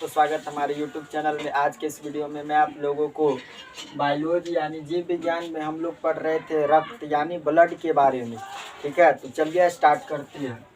दोस्तों, स्वागत हमारे YouTube चैनल में। आज के इस वीडियो में मैं आप लोगों को बायोलॉजी यानी जीव विज्ञान में हम लोग पढ़ रहे थे रक्त यानी ब्लड के बारे में। ठीक है, तो चलिए स्टार्ट करते हैं।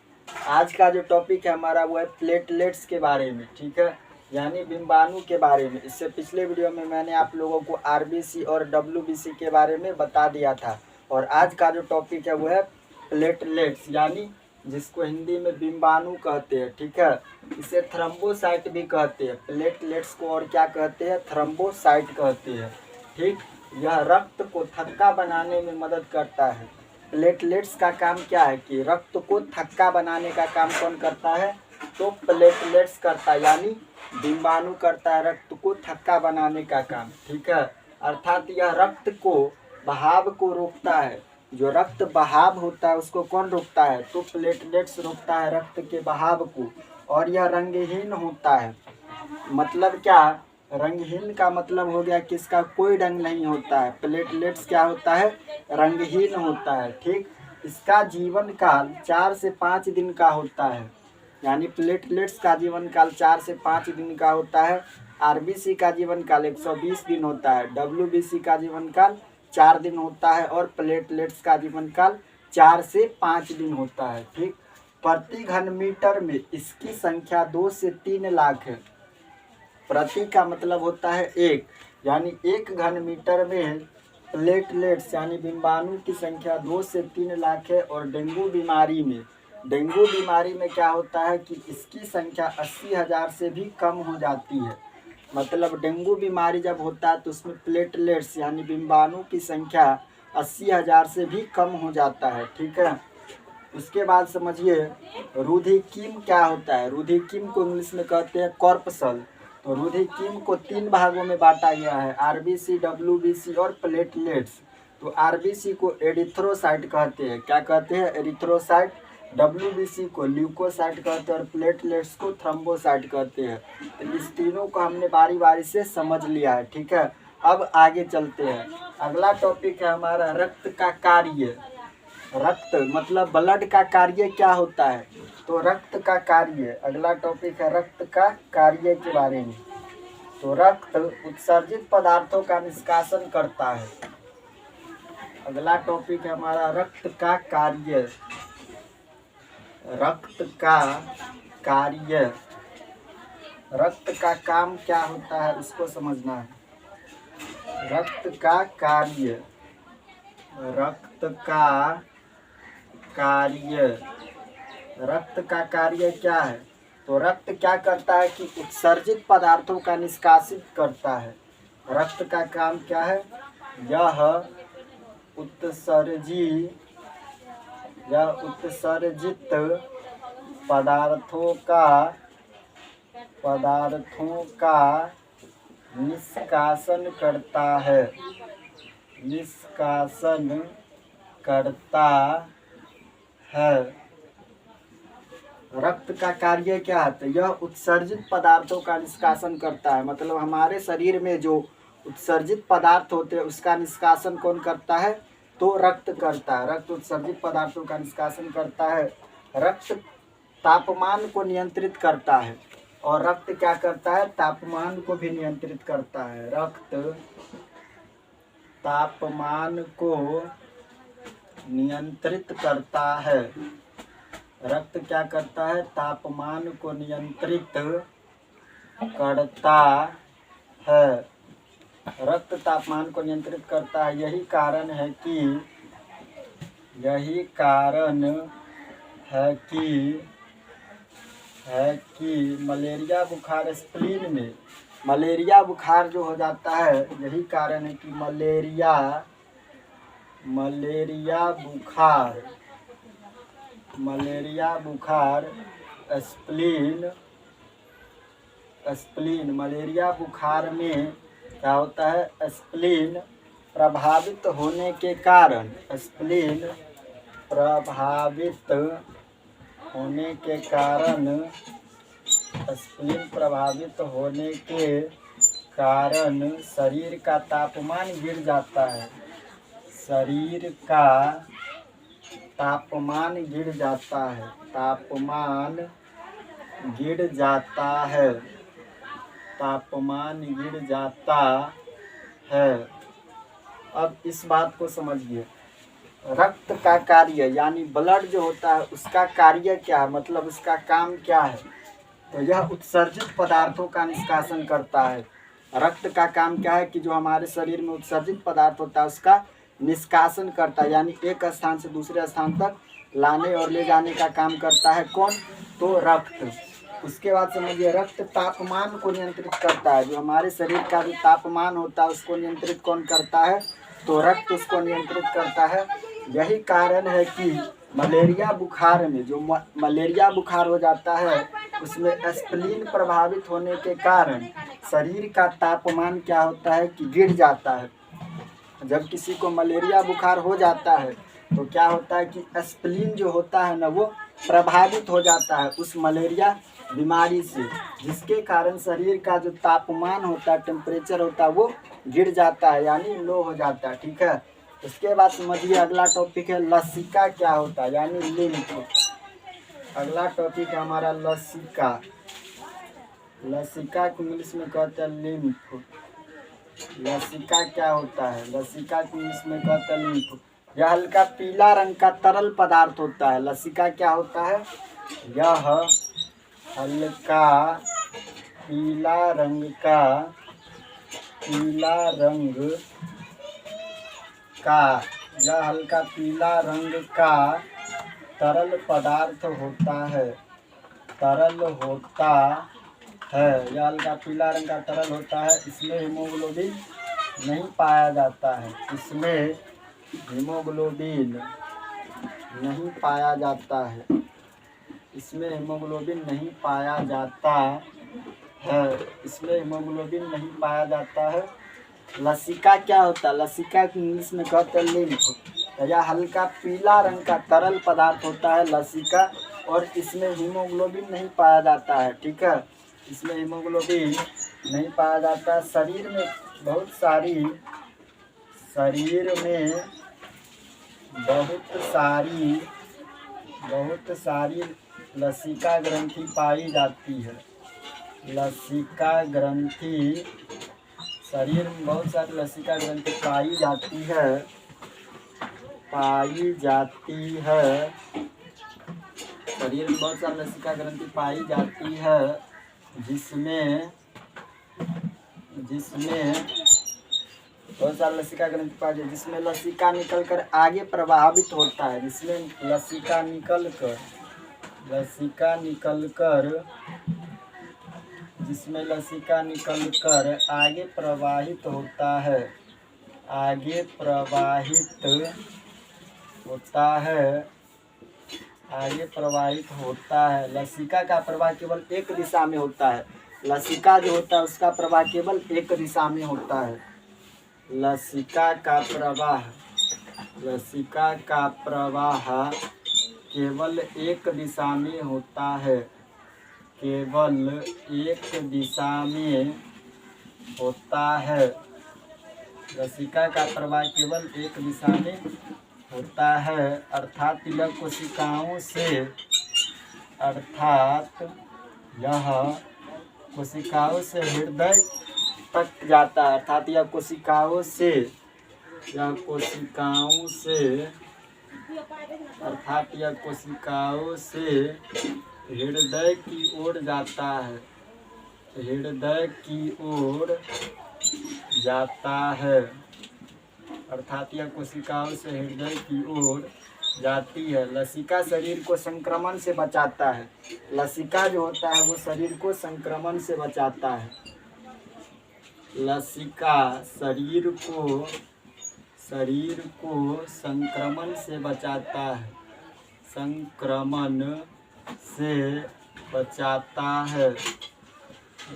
आज का जो टॉपिक है हमारा वो है प्लेटलेट्स के बारे में। ठीक है, यानी बिंबाणु के बारे में। इससे पिछले वीडियो में मैंने आप लोगों को RBC और WBC के बारे में बता दिया था। और आज का जो टॉपिक है वो है प्लेटलेट्स, यानी जिसको हिंदी में बिंबाणु कहते हैं। ठीक है, इसे थ्रोम्बोसाइट भी कहते हैं। प्लेटलेट्स को और क्या कहते हैं? थ्रोम्बोसाइट कहते हैं। ठीक, यह रक्त को थक्का बनाने में मदद करता है। प्लेटलेट्स का काम क्या है कि रक्त को थक्का बनाने का काम कौन करता है? तो प्लेटलेट्स करता है, यानी बिंबाणु करता है रक्त को थक्का बनाने का काम। ठीक है, अर्थात यह रक्त को बहाव को रोकता है। जो रक्त बहाव होता है उसको कौन रोकता है? तो प्लेटलेट्स रोकता है रक्त के बहाव को। और यह रंगहीन होता है। मतलब क्या? रंगहीन का मतलब हो गया कि इसका कोई रंग नहीं होता है। प्लेटलेट्स क्या होता है? रंगहीन होता है। ठीक, इसका जीवन काल 4 से 5 दिन का होता है। यानी प्लेटलेट्स का जीवन काल 4 से 5 दिन का होता है। RBC का जीवन काल 120 दिन होता है। WBC का जीवन काल 4 दिन होता है। और प्लेटलेट्स का जीवन काल 4 से 5 दिन होता है। ठीक, प्रति घन मीटर में इसकी संख्या 2 से 3 लाख है। प्रति का मतलब होता है 1, यानी 1 घन मीटर में प्लेटलेट्स यानी बिंबाणु की संख्या 2 से 3 लाख है। और डेंगू बीमारी में क्या होता है कि इसकी संख्या 80,000 से भी कम हो जाती है। मतलब डेंगू बीमारी जब होता है तो उसमें प्लेटलेट्स यानी बिंबाणु की संख्या 80,000 से भी कम हो जाता है। ठीक है, उसके बाद समझिए रुधिकीम क्या होता है। रुधिकीम को इंग्लिश में कहते हैं कॉर्पसल। तो रुधिकीम को 3 भागों में बांटा गया है, RBC, WBC और प्लेटलेट्स। तो RBC को एरिथ्रोसाइट कहते हैं। क्या कहते हैं? एरिथ्रोसाइट। WBC को ल्यूकोसाइट कहते हैं और प्लेटलेट्स को थ्रोम्बोसाइट कहते हैं। तो इस तीनों को हमने बारी बारी से समझ लिया है। ठीक है, अब आगे चलते हैं। अगला टॉपिक है हमारा रक्त का कार्य। रक्त मतलब ब्लड का कार्य क्या होता है? तो रक्त का कार्य, अगला टॉपिक है रक्त का कार्य के बारे में। तो रक्त उत्सर्जित पदार्थों का निष्कासन करता है। अगला टॉपिक है हमारा रक्त का कार्य। रक्त का कार्य, रक्त का काम क्या होता है उसको समझना है। रक्त का कार्य, रक्त का कार्य, रक्त का कार्य क्या है? तो रक्त क्या करता है कि उत्सर्जित पदार्थों का निष्कासित करता है। रक्त का काम क्या है? यह उत्सर्जित पदार्थों का निष्कासन करता है। निष्कासन करता है। रक्त का कार्य क्या है? तो यह उत्सर्जित पदार्थों का निष्कासन करता है। मतलब हमारे शरीर में जो उत्सर्जित पदार्थ होते हैं उसका निष्कासन कौन करता है? तो रक्त करता है। रक्त उत्सर्जित पदार्थों का निष्कासन करता है। रक्त तापमान को नियंत्रित करता है। और रक्त क्या करता है? तापमान को भी नियंत्रित करता है। रक्त तापमान को नियंत्रित करता है। रक्त क्या करता है? तापमान को नियंत्रित करता है। रक्त तापमान को नियंत्रित करता है। यही कारण है कि मलेरिया बुखार स्प्लीन में, मलेरिया बुखार जो हो जाता है, यही कारण है कि मलेरिया बुखार स्प्लीन मलेरिया बुखार में क्या होता है? स्प्लीन प्रभावित होने के कारण, स्प्लीन प्रभावित होने के कारण शरीर का तापमान गिर जाता है। शरीर का तापमान गिर जाता है। तापमान गिर जाता है। अब इस बात को समझिए, रक्त का कार्य यानी ब्लड जो होता है उसका कार्य क्या है, मतलब उसका काम क्या है। तो यह उत्सर्जित पदार्थों का निष्कासन करता है। रक्त का काम क्या है कि जो हमारे शरीर में उत्सर्जित पदार्थ होता है उसका निष्कासन करता है, यानी एक स्थान से दूसरे स्थान तक लाने और ले जाने का काम करता है। कौन? तो रक्त। उसके बाद समझिए, रक्त तापमान को नियंत्रित करता है। जो हमारे शरीर का जो तापमान होता है उसको नियंत्रित कौन करता है? तो रक्त उसको नियंत्रित करता है। यही कारण है कि मलेरिया बुखार में, जो मलेरिया बुखार हो जाता है उसमें स्प्लीन प्रभावित होने के कारण शरीर का तापमान क्या होता है कि गिर जाता है। जब किसी को मलेरिया बुखार हो जाता है तो क्या होता है कि स्प्लीन जो होता है ना वो प्रभावित हो जाता है उस मलेरिया बीमारी से, जिसके कारण शरीर का जो तापमान होता है, टेम्परेचर होता है वो गिर जाता है, यानी लो हो जाता है। ठीक है, उसके बाद समझिए अगला टॉपिक है लसिका क्या होता है, यानी लिम्फ। अगला टॉपिक है हमारा लसिका। लसिका को इंग्लिश में कहते हैं लिम्फ। लसिका क्या होता है? लसिका को इंग्लिश में कहते हैं लिम्फ। यह हल्का पीला रंग का तरल पदार्थ होता है। लसिका क्या होता है? यह हल्का पीला रंग का यह हल्का पीला रंग का तरल पदार्थ होता है। यह हल्का पीला रंग का तरल होता है। इसमें हीमोग्लोबिन नहीं पाया जाता है। इसमें हीमोग्लोबिन नहीं पाया जाता है। इसमें हीमोग्लोबिन नहीं पाया जाता है। इसमें हीमोग्लोबिन नहीं पाया जाता है। लसिका क्या होता है? लसिका की इंग्लिश में कहते हैं लिम्फ। यह हल्का पीला रंग का तरल पदार्थ होता है लसिका, और इसमें हीमोग्लोबिन नहीं पाया जाता है। ठीक है, इसमें हीमोग्लोबिन नहीं पाया जाता। शरीर में बहुत सारी लसिका ग्रंथि पाई जाती है। लसिका ग्रंथि, शरीर में बहुत सारी लसिका ग्रंथि पाई जाती है। शरीर में बहुत सारी लसिका ग्रंथि पाई जाती है, जिसमें बहुत सारी लसिका ग्रंथि पाई जाती है, जिसमें लसिका निकलकर आगे प्रवाहित होता है। जिसमें लसिका निकलकर आगे प्रवाहित होता है। लसिका का प्रवाह केवल एक दिशा में होता है। लसिका जो होता है उसका प्रवाह केवल एक दिशा में होता है। लसिका का प्रवाह केवल एक दिशा में होता है। लसिका का प्रवाह केवल एक दिशा में होता है, अर्थात यह कोशिकाओं से हृदय तक जाता है। अर्थात यह कोशिकाओं से हृदय की ओर जाता है। अर्थात यह कोशिकाओं से हृदय की ओर जाती है। लसिका शरीर को संक्रमण से बचाता है। लसिका जो होता है वो शरीर को संक्रमण से बचाता है। लसिका शरीर को संक्रमण से बचाता है।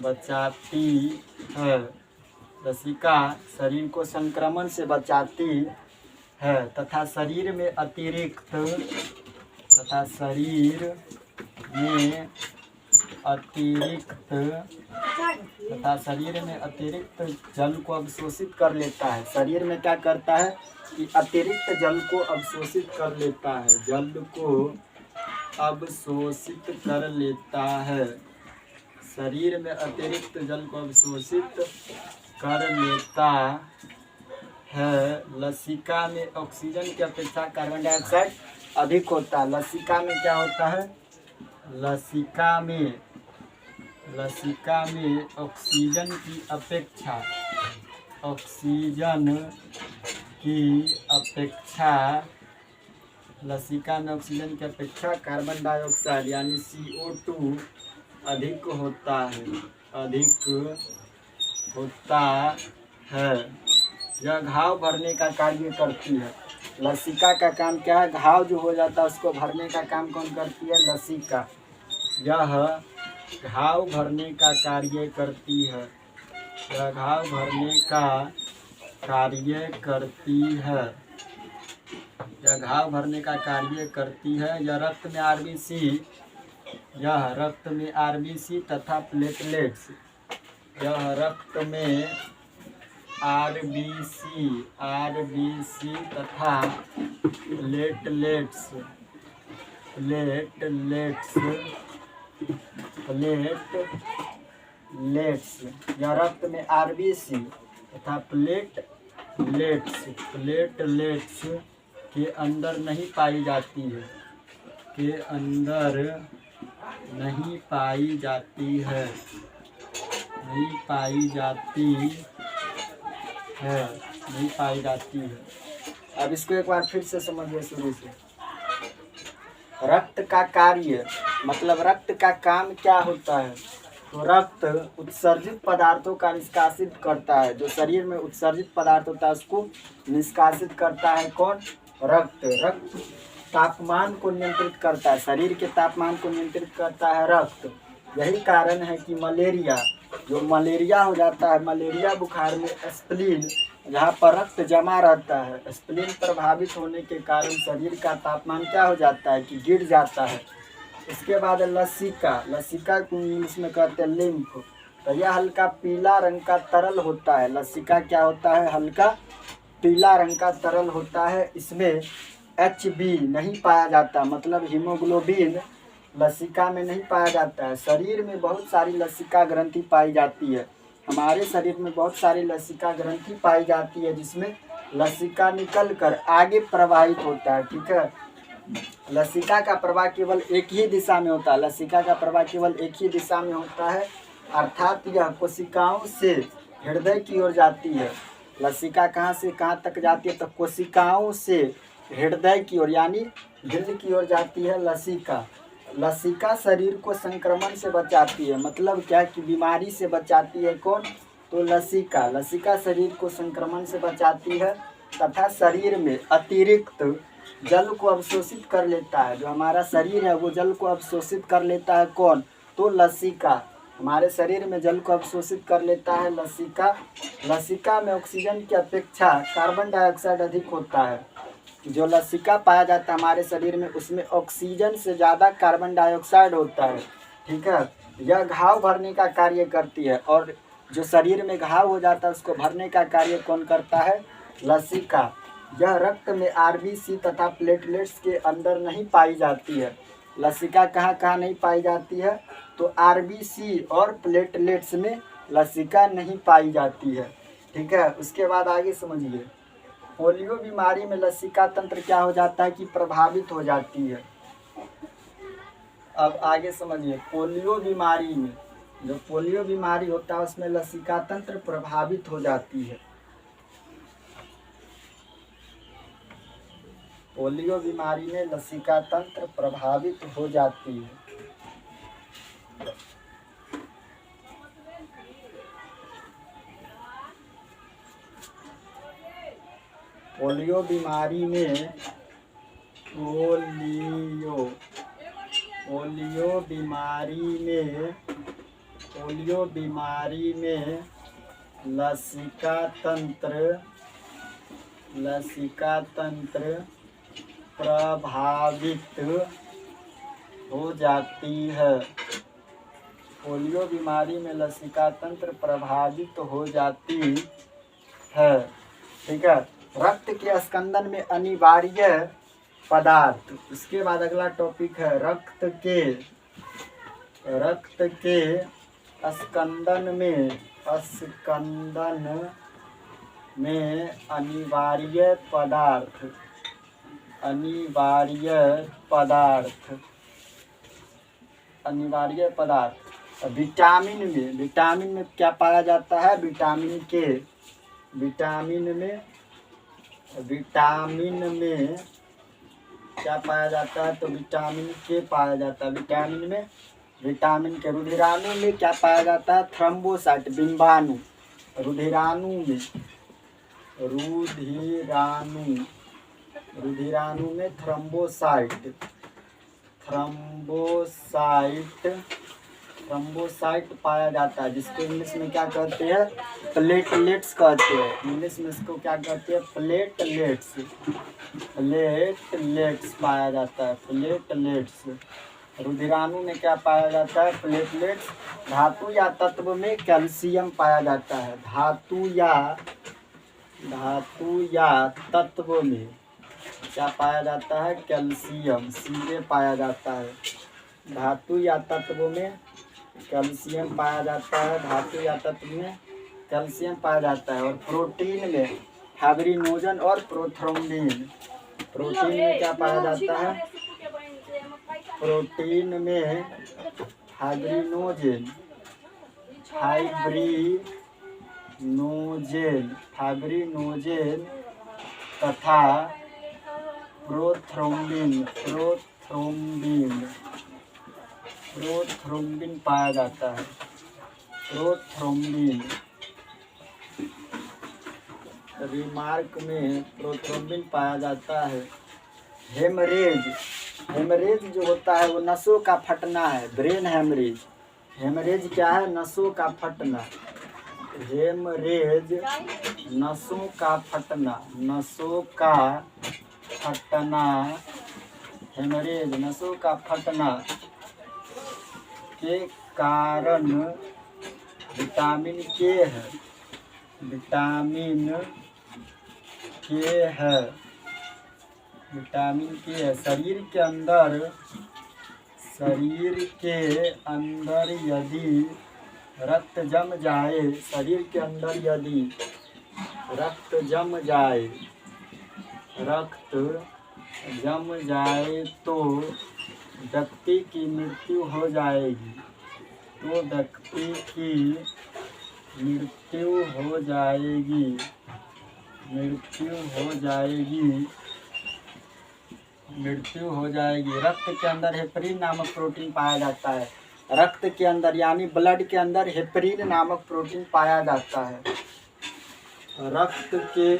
बचाती है। लसिका शरीर को संक्रमण से बचाती है तथा शरीर में अतिरिक्त जल को अवशोषित कर लेता है। शरीर में क्या करता है कि अतिरिक्त जल को अवशोषित कर लेता है। शरीर में अतिरिक्त जल को अवशोषित कर लेता है। लसिका में ऑक्सीजन की अपेक्षा कार्बन डाइऑक्साइड अधिक होता है। लसिका में क्या होता है? लसिका में ऑक्सीजन की अपेक्षा लसिका में ऑक्सीजन की अपेक्षा कार्बन डाइऑक्साइड यानी CO2 अधिक होता है। यह घाव भरने का कार्य करती है। लसिका का काम क्या है? घाव जो हो जाता है उसको भरने का काम कौन करती है? लसिका। यह घाव भरने का कार्य करती है। यह घाव भरने का कार्य करती है। यह घाव भरने का कार्य करती है। यह रक्त में आरबीसी तथा प्लेटलेट्स तथा प्लेटलेट्स यह रक्त में आरबीसी तथा प्लेटलेट्स के अंदर नहीं पाई जाती है। नहीं पाई जाती है। अब इसको एक बार फिर से समझिए शुरू से। रक्त का कार्य मतलब रक्त का काम क्या होता है? तो रक्त उत्सर्जित पदार्थों का निष्कासित करता है। जो शरीर में उत्सर्जित पदार्थ होता है उसको निष्कासित करता है कौन? रक्त तापमान को नियंत्रित करता है। शरीर के तापमान को नियंत्रित करता है रक्त। यही कारण है कि मलेरिया हो जाता है। मलेरिया बुखार में स्प्लीन, जहाँ पर रक्त जमा रहता है, स्प्लीन प्रभावित होने के कारण शरीर का तापमान क्या हो जाता है कि गिर जाता है। इसके बाद लसिका को इंग्लिश में कहते हैं लिम्फ। तो यह हल्का पीला रंग का तरल होता है। लसिका क्या होता है? हल्का पीला रंग का तरल होता है। इसमें HB नहीं पाया जाता, मतलब हीमोग्लोबिन लसिका में नहीं पाया जाता है। शरीर में बहुत सारी लसिका ग्रंथि पाई जाती है। हमारे शरीर में बहुत सारी लसिका ग्रंथि पाई जाती है जिसमें लसिका निकल कर आगे प्रवाहित होता है। ठीक है, लसिका का प्रवाह केवल एक ही दिशा में होता है। लसिका का प्रवाह केवल एक ही दिशा में होता है, अर्थात यह कोशिकाओं से हृदय की ओर जाती है। लसिका कहाँ से कहाँ तक जाती है? तो कोशिकाओं से हृदय की ओर यानी दिल की ओर जाती है लसिका शरीर को संक्रमण से बचाती है। मतलब क्या कि बीमारी से बचाती है कौन? तो लसिका शरीर को संक्रमण से बचाती है तथा शरीर में अतिरिक्त जल को अवशोषित कर लेता है। जो हमारा शरीर है वो जल को अवशोषित कर लेता है कौन? तो लसिका। हमारे शरीर में जल को अवशोषित कर लेता है लसिका में ऑक्सीजन की अपेक्षा कार्बन डाइऑक्साइड अधिक होता है। जो लसिका पाया जाता है हमारे शरीर में उसमें ऑक्सीजन से ज़्यादा कार्बन डाइऑक्साइड होता है। ठीक है, यह घाव भरने का कार्य करती है। और जो शरीर में घाव हो जाता है उसको भरने का कार्य कौन करता है? लसिका। यह रक्त में आरबीसी तथा प्लेटलेट्स के अंदर नहीं पाई जाती है। लसिका कहाँ कहाँ नहीं पाई जाती है? तो आरबीसी और प्लेटलेट्स में लसिका नहीं पाई जाती है। ठीक है, उसके बाद आगे समझिए। पोलियो बीमारी में लसिका तंत्र क्या हो जाता है कि प्रभावित हो जाती है। अब आगे समझिए। पोलियो बीमारी में जो पोलियो बीमारी होता है उसमें लसिका तंत्र प्रभावित हो जाती है। पोलियो बीमारी में लसिका तंत्र प्रभावित हो जाती है। पोलियो बीमारी में लसिका तंत्र प्रभावित हो जाती है। पोलियो बीमारी में लसिका तंत्र प्रभावित हो जाती है। ठीक है, रक्त के स्कंदन में अनिवार्य पदार्थ। उसके बाद अगला टॉपिक है रक्त के स्कंदन में अनिवार्य पदार्थ। विटामिन में क्या पाया जाता है? विटामिन में क्या पाया जाता है? तो विटामिन के पाया जाता है। विटामिन के। रुधिराणु में क्या पाया जाता है? थ्रोम्बोसाइट। बिंबाणु। रुधिराणु में थ्रोम्बोसाइट पाया जाता है, जिसको इंग्लिश में क्या कहते हैं? प्लेटलेट्स कहते हैं। इंग्लिश में इसको क्या कहते हैं? प्लेटलेट्स पाया जाता है। प्लेटलेट्स। रुधिराणु में क्या पाया जाता है? प्लेटलेट्स। धातु या तत्व में कैल्शियम पाया जाता है। धातु या तत्व में क्या पाया जाता है? कैल्शियम। सीधे पाया जाता है। धातु या तत्व में कैल्शियम पाया जाता है। धातु या तत्व में कैल्शियम पाया जाता है। और प्रोटीन में फाइब्रिनोजन और प्रोथ्रोम्बिन। प्रोटीन में क्या पाया जाता है? प्रोटीन में फाइब्रिनोजेन तथा प्रोथ्रोम्बिन पाया जाता है। रिमार्क में प्रोथ्रोम्बिन पाया जाता है। हेमरेज जो होता है वो नसों का फटना है। ब्रेन हेमरेज क्या है? नसों का फटना। हेमरेज नसों का फटना। हेमरेज नसों का फटना के कारण विटामिन के है। शरीर के अंदर यदि रक्त जम जाए तो व्यक्ति की मृत्यु हो जाएगी। रक्त के अंदर हेपरिन नामक प्रोटीन पाया जाता है। रक्त के अंदर यानी ब्लड के अंदर हेपरिन नामक प्रोटीन पाया जाता है। रक्त के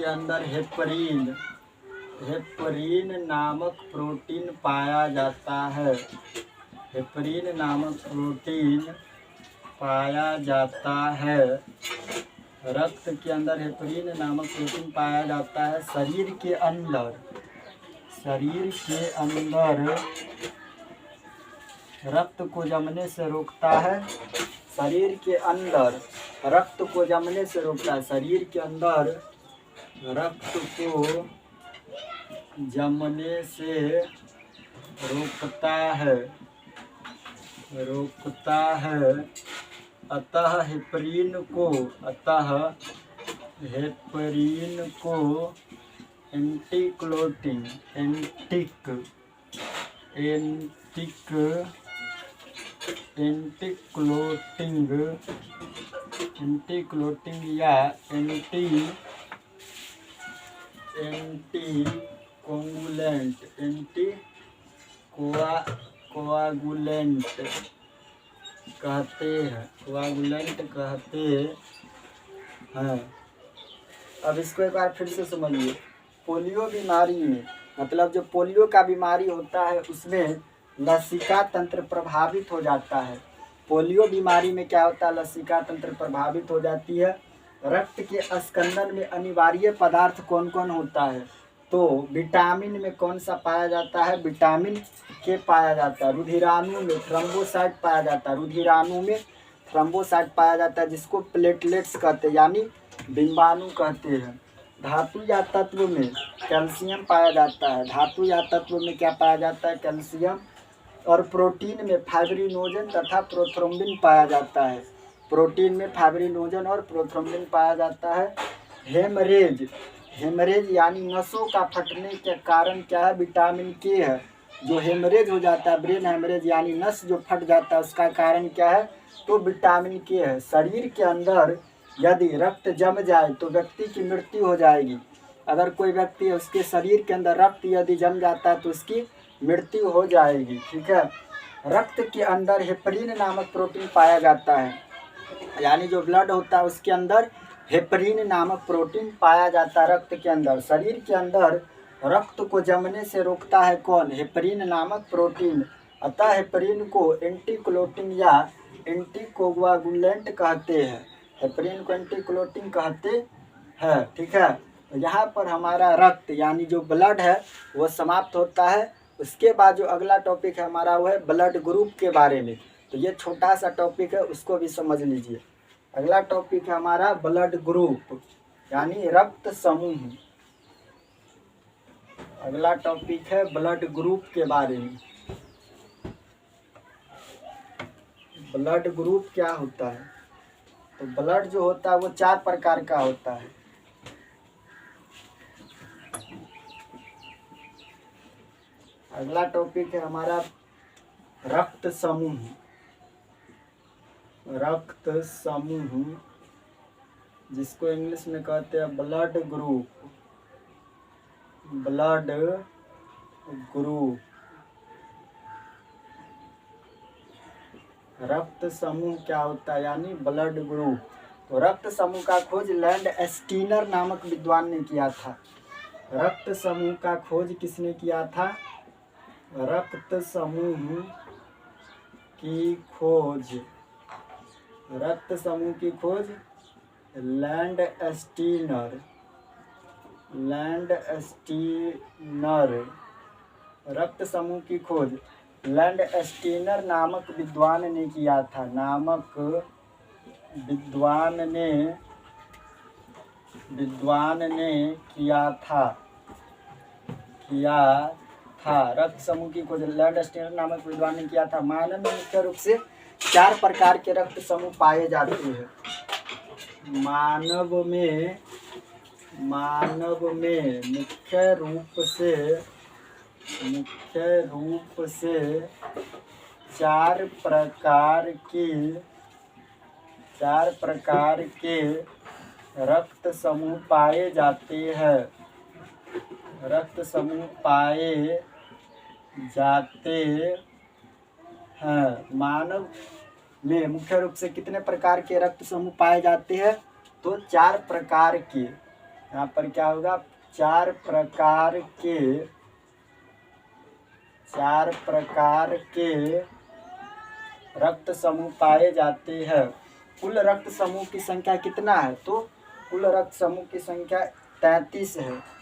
अंदर हेपरिन नामक प्रोटीन पाया जाता है। रक्त के अंदर हेपरिन नामक प्रोटीन पाया जाता है। शरीर के अंदर रक्त को जमने से रोकता है। शरीर के अंदर रक्त को जमने से रोकता है। शरीर के अंदर रक्त को जमने से रोकता है। अतः हेपरिन को एंटीक्लोटिंग या कोआगुलेंट कहते हैं। अब इसको एक बार फिर से समझिए। पोलियो बीमारी में मतलब जो पोलियो का बीमारी होता है उसमें लसिका तंत्र प्रभावित हो जाता है। पोलियो बीमारी में क्या होता है? लसिका तंत्र प्रभावित हो जाती है। रक्त के स्कंदन में अनिवार्य पदार्थ कौन कौन होता है? तो विटामिन में कौन सा पाया जाता है? विटामिन के पाया जाता है। रुधिराणु में थ्रोम्बोसाइट पाया जाता है, जिसको प्लेटलेट्स कहते हैं यानी बिंबाणु कहते हैं। धातु या तत्व में कैल्शियम पाया जाता है। धातु या तत्व में क्या पाया जाता है? कैल्शियम और प्रोटीन में फाइब्रिनोजन तथा प्रोथ्रोम्बिन पाया जाता है। प्रोटीन में फाइब्रिनोजन और प्रोथ्रोम्बिन पाया जाता है। हेमरेज, हेमरेज यानी नसों का फटने के कारण क्या है? विटामिन के है। जो हेमरेज हो जाता है, ब्रेन हेमरेज यानी नस जो फट जाता है, उसका कारण क्या है? तो विटामिन के है। शरीर के अंदर यदि रक्त जम जाए तो व्यक्ति की मृत्यु हो जाएगी। अगर कोई व्यक्ति उसके शरीर के अंदर रक्त यदि जम जाता है तो उसकी मृत्यु हो जाएगी। ठीक है। रक्त के अंदर हेपरिन नामक प्रोटीन पाया जाता है, यानी जो ब्लड होता है उसके अंदर हेपरिन नामक प्रोटीन पाया जाता है रक्त के अंदर। शरीर के अंदर रक्त को जमने से रोकता है कौन? हेपरिन नामक प्रोटीन। अतः हेपरिन को एंटीक्लोटिंग या एंटीकोगुलेंट कहते हैं। हेपरिन को एंटीक्लोटिंग कहते हैं। ठीक है। तो यहाँ पर हमारा रक्त यानी जो ब्लड है वो समाप्त होता है। उसके बाद जो अगला टॉपिक है हमारा वो है ब्लड ग्रुप के बारे में। तो ये छोटा सा टॉपिक है, उसको भी समझ लीजिए। अगला टॉपिक है हमारा ब्लड ग्रुप यानी रक्त समूह। अगला टॉपिक है ब्लड ग्रुप के बारे में। ब्लड ग्रुप क्या होता है? तो ब्लड जो होता है वो 4 प्रकार का होता है। अगला टॉपिक है हमारा रक्त समूह। रक्त समूह जिसको इंग्लिश में कहते हैं ब्लड ग्रुप। ब्लड ग्रुप, रक्त समूह क्या होता है? यानी ब्लड ग्रुप। तो रक्त समूह का खोज लैंड एस्टीनर नामक विद्वान ने किया था। रक्त समूह का खोज किसने किया था? रक्त समूह की खोज, रक्त समूह की खोज लैंड एस्टीनर, लैंड एस्टीनर। रक्त समूह की खोज लैंड एस्टीनर नामक विद्वान ने किया था। नामक विद्वान ने किया था। रक्त समूह की खोज लैंड एस्टीनर नामक विद्वान ने किया था। मानव में मुख्य रूप से 4 प्रकार के रक्त समूह पाए जाते हैं। मानव में मुख्य रूप से 4 प्रकार के रक्त समूह पाए जाते हैं। रक्त समूह पाए जाते हैं। मानव में मुख्य रूप से कितने प्रकार के रक्त समूह पाए जाते हैं? तो 4 प्रकार के। यहाँ पर क्या होगा? 4 प्रकार के रक्त समूह पाए जाते हैं। कुल रक्त समूह की संख्या कितना है? तो कुल रक्त समूह की संख्या 33 है।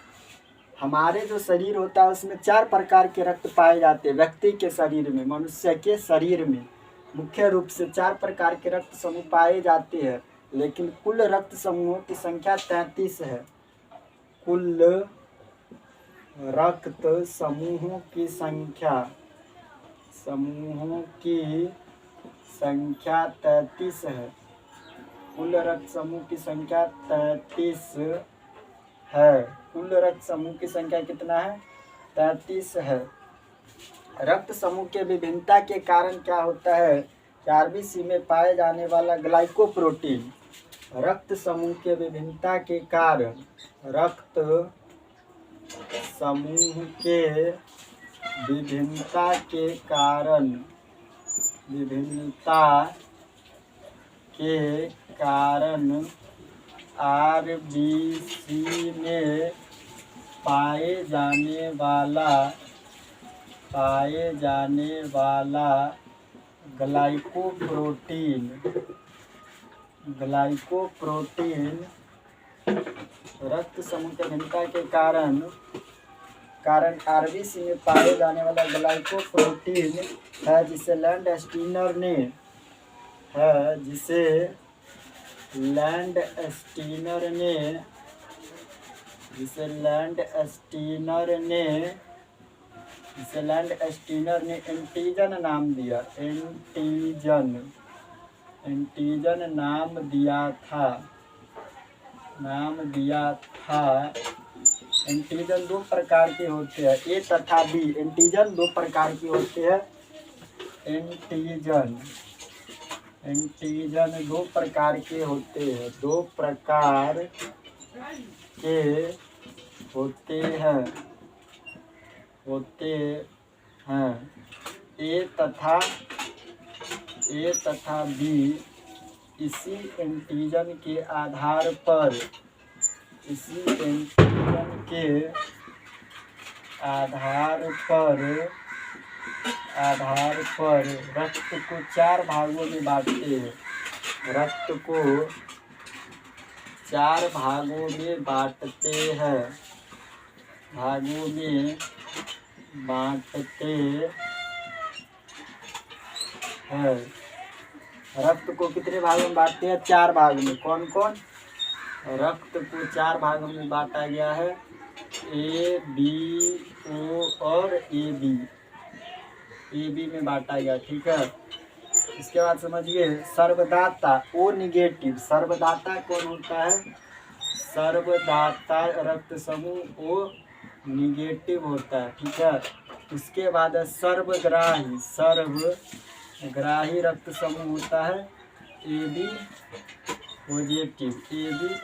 हमारे जो शरीर होता है उसमें 4 प्रकार के रक्त पाए जाते हैं। व्यक्ति के शरीर में, मनुष्य के शरीर में मुख्य रूप से 4 प्रकार के रक्त समूह पाए जाते हैं, लेकिन कुल रक्त समूहों की संख्या 33 है। कुल रक्त समूहों की संख्या 33 है। कुल रक्त समूह की संख्या 33 है। कुल रक्त समूह की संख्या कितना है? 33 है। रक्त समूह के विभिन्नता के कारण क्या होता है? आरबीसी में पाए जाने वाला ग्लाइकोप्रोटीन। रक्त समूह के विभिन्नता के कारण, रक्त समूह के विभिन्नता के कारण आरबीसी में पाए जाने वाला ग्लाइकोप्रोटीन रक्त समूह के भिन्नता के कारण आरबीसी में पाए जाने वाला ग्लाइकोप्रोटीन है, जिसे लैंड एस्टीनर ने जिसे लैंड स्टीनर ने एंटीजन नाम दिया, एंटीजन नाम दिया था। एंटीजन दो प्रकार के होते हैं, ए तथा बी। एंटीजन दो प्रकार के होते हैं। एंटीजन दो प्रकार के होते हैं, दो प्रकार के होते हैं। ए तथा बी इसी एंटीजन के आधार पर रक्त को चार भागों में बांटते हैं। रक्त को चार भागों में बांटते हैं। रक्त को कितने भागों में बांटते हैं? चार भाग में। कौन कौन? रक्त को चार भागों में बांटा गया है, ए, बी, ओ और ए बी में बांटा गया। ठीक है, इसके बाद समझिए सर्वदाता ओ निगेटिव। सर्वदाता कौन होता है? सर्वदाता रक्त समूह ओ निगेटिव होता है। ठीक है, उसके बाद है सर्वग्राही रक्त समूह होता है ए बी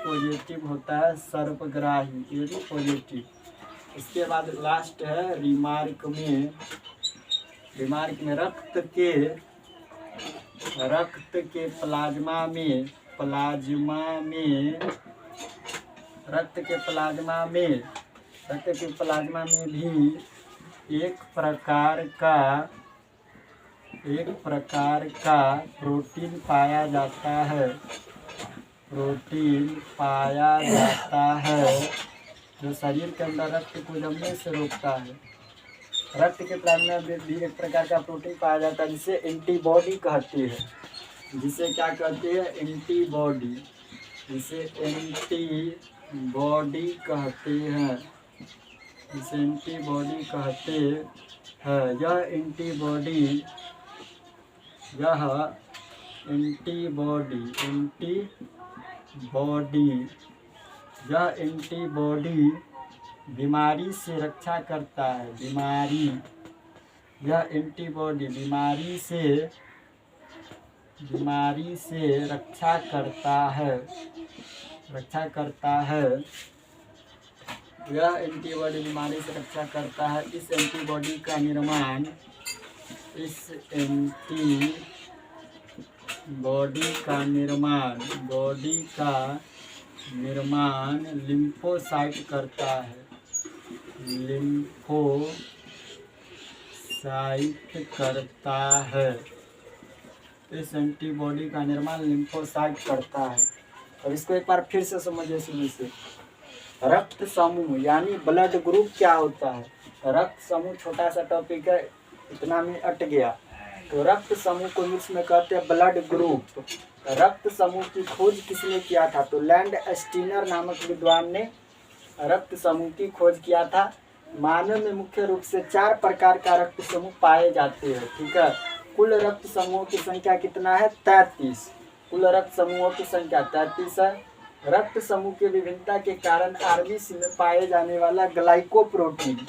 पॉजिटिव होता है सर्वग्राही, ए बी पॉजिटिव। इसके बाद लास्ट है रिमार्क में रक्त के प्लाज्मा में भी एक प्रकार का प्रोटीन पाया जाता है जो शरीर के अंदर रक्त को जमने से रोकता है। रक्त के प्लाज्मा में भी एक प्रकार का प्रोटीन पाया जाता है जिसे एंटीबॉडी कहते हैं। जिसे क्या कहते हैं? एंटीबॉडी। जिसे एंटीबॉडी कहते हैं। यह एंटीबॉडी बीमारी से रक्षा करता है। यह एंटीबॉडी बीमारी से रक्षा करता है। यह एंटीबॉडी बीमारी से रक्षा करता है। इस एंटीबॉडी का निर्माण लिम्फोसाइट करता है। इस एंटीबॉडी का निर्माण लिम्फोसाइट करता है। अब इसको एक बार फिर से समझिए शुरू से। रक्त समूह यानी ब्लड ग्रुप क्या होता है? रक्त समूह छोटा सा टॉपिक है, इतना में अट गया। तो रक्त समूह को इंग्लिश में कहते हैं ब्लड ग्रुप। रक्त समूह की खोज किसने किया था? तो लैंड स्टीनर नामक विद्वान ने रक्त समूह की खोज किया था। मानव में मुख्य रूप से चार प्रकार का रक्त समूह पाए जाते हैं। ठीक है, कुल रक्त समूहों की संख्या कितना है? 33। कुल रक्त समूहों की संख्या 33 है। रक्त समूह की विभिन्नता के कारण आरबीसी में पाए जाने वाला ग्लाइकोप्रोटीन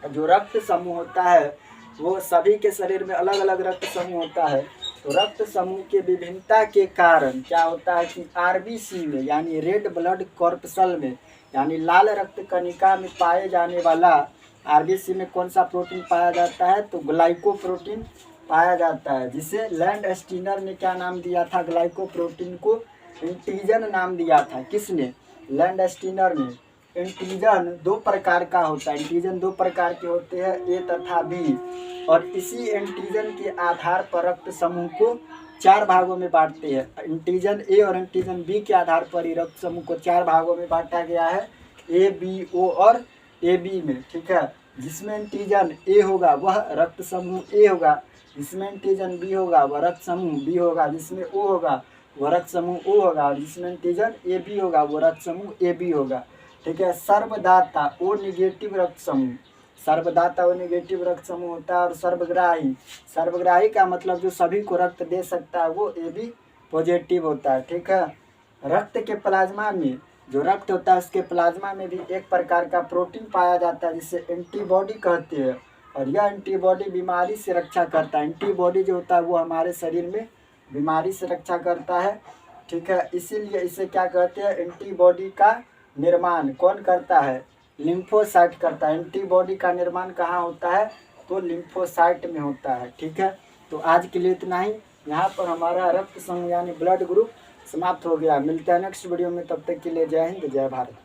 जो रक्त समूह होता है वो सभी के शरीर में अलग अलग रक्त समूह होता है। तो रक्त समूह के विभिन्नता के कारण क्या होता है कि आरबीसी में यानी रेड ब्लड कॉर्पसल में यानी लाल रक्त कणिका में पाए जाने वाला आरबीसी में कौन सा प्रोटीन पाया जाता है? तो ग्लाइकोप्रोटीन पाया जाता है, जिसे लैंड स्टीनर ने क्या नाम दिया था? ग्लाइकोप्रोटीन को एंटीजन नाम दिया था। किसने? लैंड स्टीनर ने। एंटीजन दो प्रकार का होता है। एंटीजन दो प्रकार के होते हैं, ए तथा बी। और इसी एंटीजन के आधार पर रक्त समूह को चार भागों में बांटते हैं। एंटीजन ए और एंटीजन बी के आधार पर ही रक्त समूह को चार भागों में बांटा गया है, ए, बी, ओ और ए बी में। ठीक है, जिसमें एंटीजन ए होगा वह रक्त समूह ए होगा, जिसमें एंटीजन बी होगा वह रक्त समूह बी होगा, जिसमें ओ होगा वह रक्त समूह ओ होगा, और जिसमें एंटीजन ए बी होगा वो रक्त समूह ए बी होगा। ठीक है, सर्वदाता ओ निगेटिव रक्त समूह। सर्वदाता वो नेगेटिव रक्त समूह होता है। और सर्वग्राही, सर्वग्राही का मतलब जो सभी को रक्त दे सकता है वो ए बी पॉजिटिव होता है। ठीक है। रक्त के प्लाज्मा में, जो रक्त होता है उसके प्लाज्मा में भी एक प्रकार का प्रोटीन पाया जाता है जिसे एंटीबॉडी कहते हैं। और यह एंटीबॉडी बीमारी से रक्षा करता है। एंटीबॉडी जो होता है वो हमारे शरीर में बीमारी से रक्षा करता है। ठीक है। इसीलिए इसे क्या कहते हैं, एंटीबॉडी का निर्माण कौन करता है, लिम्फोसाइट करता है। एंटीबॉडी का निर्माण कहाँ होता है, तो लिम्फोसाइट में होता है। ठीक है। तो आज के लिए इतना ही। यहाँ पर हमारा रक्त समूह यानी ब्लड ग्रुप समाप्त हो गया। मिलते हैं नेक्स्ट वीडियो में, तब तक के लिए जय हिंद जय भारत।